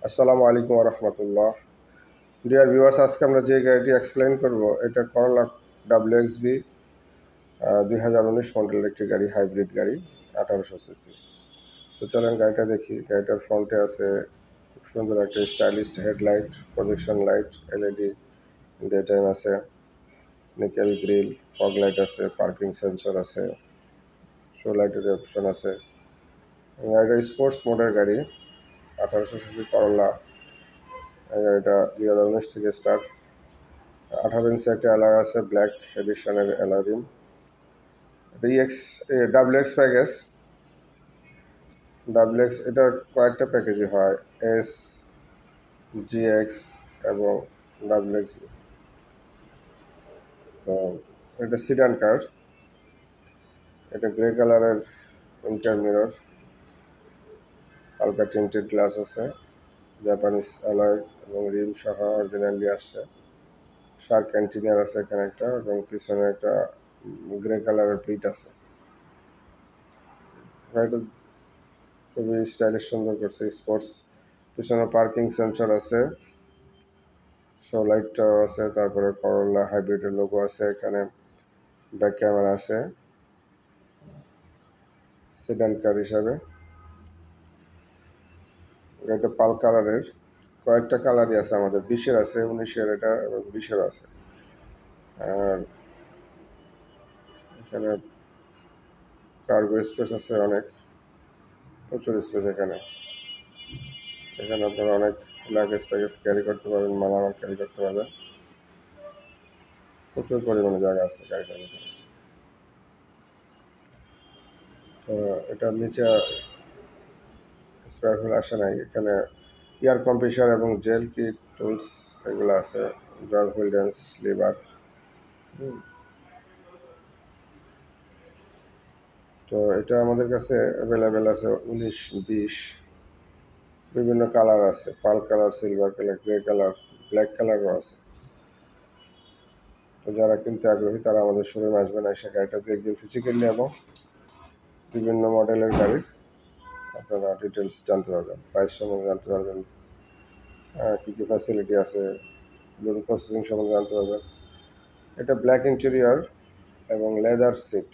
আসসালামু আলাইকুম রহমতুল্লাহ। Dear viewers, আজকে আমরা যে গাড়িটি এক্সপ্লেন করব এটা করলা WXB 2019 মডেলের একটি গাড়ি, হাইব্রিড গাড়ি, 1800 সিসি। তো চলেন গাড়িটা দেখি। গাড়িটার ফ্রন্টে আছে খুব সুন্দর একটা stylish headlight, projection light, LED, day time আছে, নিকেল গ্রিল, ফগ লাইট আছে, পার্কিং সেন্সর আছে, শো লাইটের অপশন আছে। গাড়িটা স্পোর্টস মোডের গাড়ি, 1800 সিসি করলা। এই গাড়িটা 2019 থেকে স্টার্ট। 18 ইঞ্চি একটা অ্যালয় আছে, ব্ল্যাক এডিশনের অ্যালয় রিম। এটা WX প্যাকেজ। WX এটার কয়েকটা প্যাকেজই হয়, S, GX এবং WX। তো এটা সিডান কার, এটা গ্রে কালারের উইঙ্কার মিরর, হালকা টিন্টেড গ্লাস আছে, জাপানিজ অ্যালয় এবং রিম সহ অরিজিনালি আসছে। শার্ক ক্যান্টিনার আছে এখানে একটা, এবং পিছনে একটা গ্রে কালারের প্লিট আছে। গাড়িটা খুবই স্টাইলিশ, সুন্দর করছে, স্পোর্টস। পিছনে পার্কিং সেন্সর আছে, শো লাইটটাও আছে, তারপরে করলা হাইব্রিডের লোগো আছে এখানে, ব্যাক ক্যামেরা আছে সেডান কার হিসাবে। এটা পাল কালারের, কয়েকটা কালারই আছে আমাদের, 20-এর আছে, 19-এর এটা এবং 20-এর আছে। আর এখানে কার্গো স্পেস আছে অনেক, প্রচুর স্পেস এখানে। এখানে আপনারা অনেক লাগেজ টাগেজ ক্যারি করতে পারবেন, মালামাল ক্যারি করতে পারবেন, প্রচুর পরিমাণে জায়গা আছে গাড়িটার ভিতরে। তো এটার নিচে স্পেয়ার হুইল আসে নাই, এখানে এয়ার কম্প্রেসার এবং জেল কিট টুলস এগুলো আছে, জগ হুইল ড্যান্স লিভার। তো এটা আমাদের কাছে অ্যাভেলেবেল আছে 19-20, বিভিন্ন কালার আছে, পাল colour, silver colour, grey colour, black কালারও আছে। তো যারা কিনতে আগ্রহী তারা আমাদের শোরুমে আসবেন, এসে গাড়িটা দেখবেন ফিজিক্যালি, এবং বিভিন্ন মডেলের গাড়ির আপনারা ডিটেলস জানতে পারবেন, প্রাইস সম্বন্ধে জানতে পারবেন, কী কী ফ্যাসিলিটি আছে, লোন প্রসেসিং সম্বন্ধে জানতে পারবেন। এটা ব্ল্যাক ইন্টেরিয়র এবং লেদার সিট,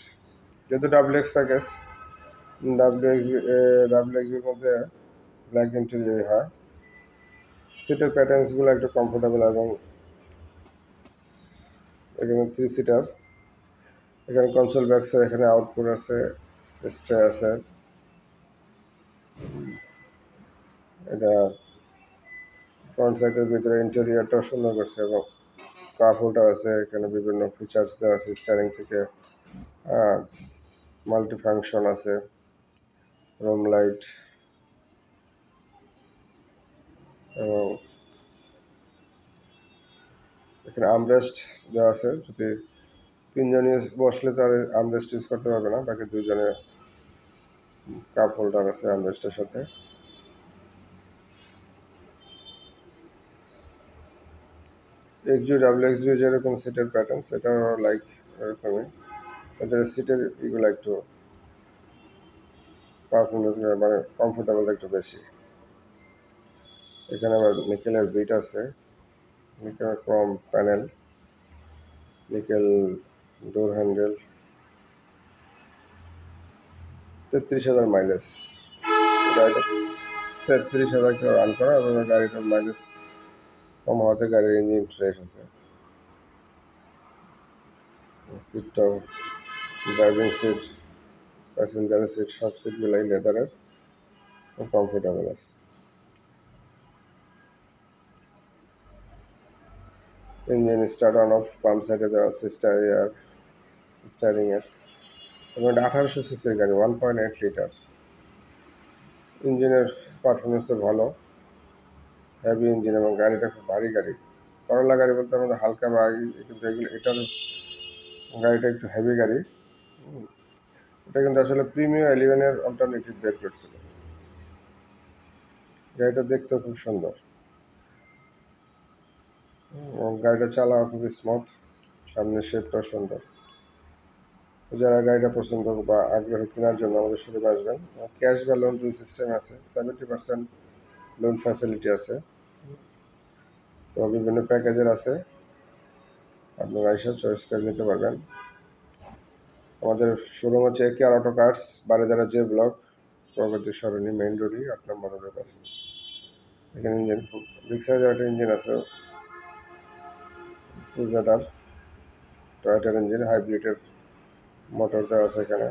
যেহেতু WX প্যাকেজ, WXBর মধ্যে ব্ল্যাক ইন্টেরিয়র হয়। সিটের প্যাটার্নসগুলো একটু কমফোর্টেবল, এবং এখানে 3 সিটার। এখানে কনসোল ব্যাগস, এখানে আউটপুট আছে, স্ট্রে আছে। এটা ফ্রন্ট সাইডের ভিতরে ইন্টেরিয়রটাও সুন্দর করছে, এবং কাপ হোল্ডার আছে, এখানে বিভিন্ন ফিচার্স দেওয়া আছে, স্টারিং থেকে মাল্টি ফাংশন আছে, রুম লাইট, এবং এখানে আমরেস্ট দেওয়া আছে। যদি 3 জনে বসলে তার আমরেস্ট ইউজ করতে পারবে না, বাকি 2 জনে কাপ হোল্ডার আছে আমরেস্টের সাথে। WXB যেরকম সিটের প্যাটার্ন, সেটাও লাইক এরকমই। এদের সিটের এগুলো একটু পারফরমেন্স, মানে কমফোর্টেবল একটু বেশি। এখানে আবার নিকেলের বিট আছে, নিকেল ক্রোম প্যানেল, নিকেল ডোর হ্যান্ডেল। 33,000 মাইলেজ গাড়িটা, 33,000 কিলো রান করা, এবং গাড়িটার মাইলেজ কম হওয়াতে গাড়ির ইঞ্জিন ফ্রেশ আছে। সিটটাও, ড্রাইভিং সিট, প্যাসেঞ্জারের সিট, সব সিটগুলাই লেদারের, কমফোর্টেবল আছে। Engine start on of pump সাইডে দেওয়া আছে স্টারিংয়ের, এবং এটা 1800 সিসির গাড়ি, 1.8 লিটার। ইঞ্জিনের পারফরমেন্সও ভালো, হেভি ইঞ্জিন, এবং গাড়িটা খুব ভারী গাড়ি। করলা গাড়ি বলতে আমাদের হালকা ভারী, কিন্তু এটার গাড়িটা একটু হেভি গাড়ি। এটা কিন্তু আসলে প্রিমিয়াম 11-এর অল্টারনেটিভ বের করছিল। গাড়িটা দেখতেও খুব সুন্দর, এবং গাড়িটা চালাও খুবই স্মুথ, সামনের শেপটাও সুন্দর। তো যারা গাড়িটা পছন্দ বা আগ্রহী কেনার জন্য আমাদের শোরুমে আসবেন। ক্যাশ বা লোন 2 সিস্টেম আছে, 70% লোন ফ্যাসিলিটি আছে। তো বিভিন্ন প্যাকেজের আছে, আপনারা এসে চয়েস করে নিতে পারবেন। আমাদের শোরুম হচ্ছে AKR auto cars, Baridhara J block, Pragati Sarani, main রোডই 8 নম্বর রোডের কাছে। এখানে ইঞ্জিন খুব বিগ সাইজের একটা ইঞ্জিন আছে, ক্রুজাডার টয়োটার ইঞ্জিন, হাইব্রিডের মোটর দেওয়া আছে এখানে।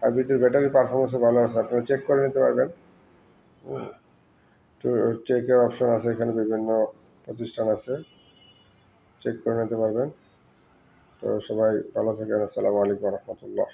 হাইব্রিডের ব্যাটারি পারফরমেন্সও ভালো আছে, আপনারা চেক করে নিতে পারবেন। তো চেকের অপশন আছে এখানে, বিভিন্ন প্রতিষ্ঠান আছে, চেক করে নিতে পারবেন। তো সবাই ভালো থাকেন। আসসালামু আলাইকুম রহমতুল্লাহ।